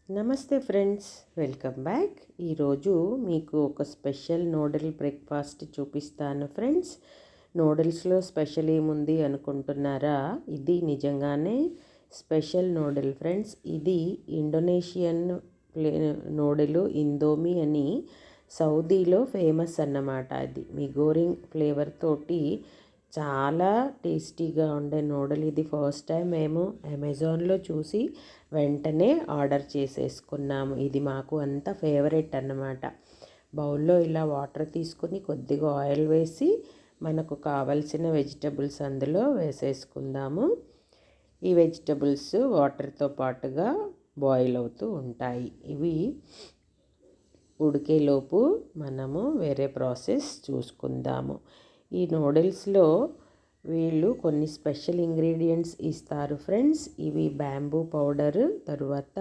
నమస్తే friends, welcome back. ఈరోజు మీకు ఒక స్పెషల్ నూడిల్ బ్రేక్ఫాస్ట్ చూపిస్తాను ఫ్రెండ్స్. నూడిల్స్లో స్పెషల్ ఏముంది అనుకుంటున్నారా? ఇది నిజంగానే స్పెషల్ నూడిల్ ఫ్రెండ్స్. ఇది ఇండోనేషియన్ నూడిల్ ఇందోమి అని సౌదీలో ఫేమస్ అన్నమాట. అది మిగోరింగ్ ఫ్లేవర్ తోటి చాలా టేస్టీగా ఉండే నూడిల్. ఇది ఫస్ట్ టైం మేము అమెజాన్లో చూసి వెంటనే ఆర్డర్ చేసేసుకున్నాము. ఇది మాకు అంత ఫేవరెట్ అన్నమాట. బౌల్లో ఇలా వాటర్ తీసుకుని కొద్దిగా ఆయిల్ వేసి మనకు కావలసిన వెజిటబుల్స్ అందులో వేసేసుకుందాము. ఈ వెజిటబుల్స్ వాటర్తో పాటుగా బాయిల్ అవుతూ ఉంటాయి. ఇవి ఉడికేలోపు మనము వేరే ప్రాసెస్ చూసుకుందాము. ఈ నూడిల్స్లో వీళ్ళు కొన్ని స్పెషల్ ఇంగ్రీడియంట్స్ ఇస్తారు ఫ్రెండ్స్. ఇవి బ్యాంబూ పౌడర్, తరువాత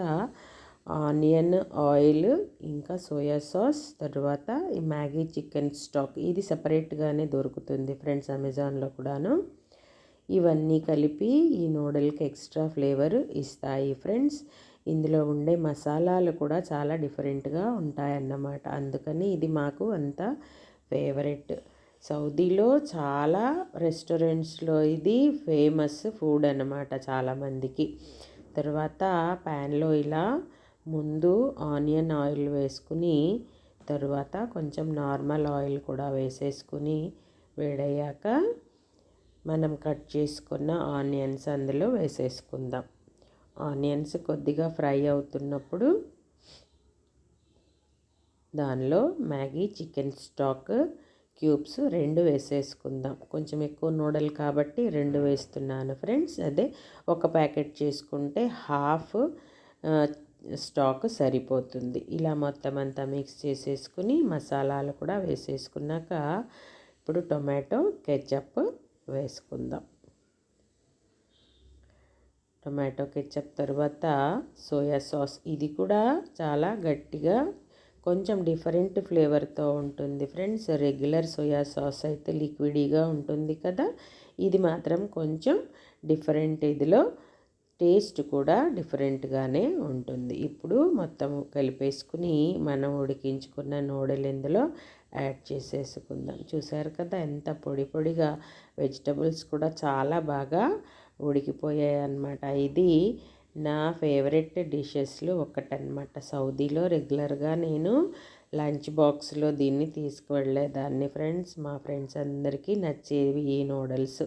ఆనియన్ ఆయిల్, ఇంకా సోయా సాస్, తరువాత ఈ మ్యాగీ చికెన్ స్టాక్. ఇది సపరేట్గానే దొరుకుతుంది ఫ్రెండ్స్ అమెజాన్లో కూడాను. ఇవన్నీ కలిపి ఈ నూడిల్కి ఎక్స్ట్రా ఫ్లేవర్ ఇస్తాయి ఫ్రెండ్స్. ఇందులో ఉండే మసాలాలు కూడా చాలా డిఫరెంట్గా ఉంటాయన్నమాట. అందుకని ఇది మాకు అంత ఫేవరెట్. సౌదీలో చాలా రెస్టారెంట్స్లో ఇది ఫేమస్ ఫుడ్ అన్నమాట చాలామందికి. తర్వాత ప్యాన్లో ఇలా ముందు ఆనియన్ ఆయిల్ వేసుకుని, తరువాత కొంచెం నార్మల్ ఆయిల్ కూడా వేసేసుకుని వేడయ్యాక మనం కట్ చేసుకున్న ఆనియన్స్ అందులో వేసేసుకుందాం. ఆనియన్స్ కొద్దిగా ఫ్రై అవుతున్నప్పుడు దానిలో మ్యాగీ చికెన్ స్టాక్ క్యూబ్స్ 2 వేసేసుకుందాం. కొంచెం ఎక్కువ నూడల్ కాబట్టి 2 వేస్తున్నాను ఫ్రెండ్స్. అదే ఒక ప్యాకెట్ చేసుకుంటే హాఫ్ స్టాక్ సరిపోతుంది. ఇలా మొత్తం అంతా మిక్స్ చేసేసుకుని మసాలాలు కూడా వేసేసుకున్నాక ఇప్పుడు టొమాటో కెచప్ వేసుకుందాం. టొమాటో కెచప్ తర్వాత సోయా సాస్. ఇది కూడా చాలా గట్టిగా కొంచెం డిఫరెంట్ ఫ్లేవర్తో ఉంటుంది ఫ్రెండ్స్. రెగ్యులర్ సోయా సాస్ అయితే లిక్విడీగా ఉంటుంది కదా, ఇది మాత్రం కొంచెం డిఫరెంట్. ఇదిలో టేస్ట్ కూడా డిఫరెంట్గానే ఉంటుంది. ఇప్పుడు మొత్తం కలిపేసుకుని మనం ఉడికించుకున్న నూడిల్ ఇందులో యాడ్ చేసేసుకుందాం. చూసారు కదా ఎంత పొడి పొడిగా, వెజిటబుల్స్ కూడా చాలా బాగా ఉడికిపోయాయి అన్నమాట. ఇది నా ఫేవరెట్ డిషెస్లో ఒకటన్నమాట. సౌదీలో రెగ్యులర్గా నేను లంచ్ బాక్స్లో దీన్ని తీసుకువెళ్ళేదాన్ని ఫ్రెండ్స్. మా ఫ్రెండ్స్ అందరికీ నచ్చేవి ఈ నూడిల్స్.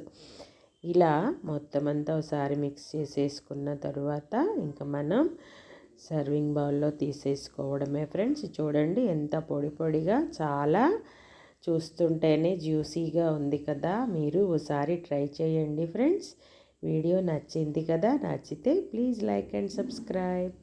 ఇలా మొత్తం అంతా ఒకసారి మిక్స్ చేసేసుకున్న తరువాత ఇంకా మనం సర్వింగ్ బౌల్లో తీసేసుకోవడమే ఫ్రెండ్స్. చూడండి ఎంత పొడి పొడిగా, చాలా చూస్తుంటేనే జ్యూసీగా ఉంది కదా. మీరు ఒకసారి ట్రై చేయండి ఫ్రెండ్స్. వీడియో నచ్చింది కదా? నచ్చితే ప్లీజ్ లైక్ అండ్ సబ్స్క్రైబ్.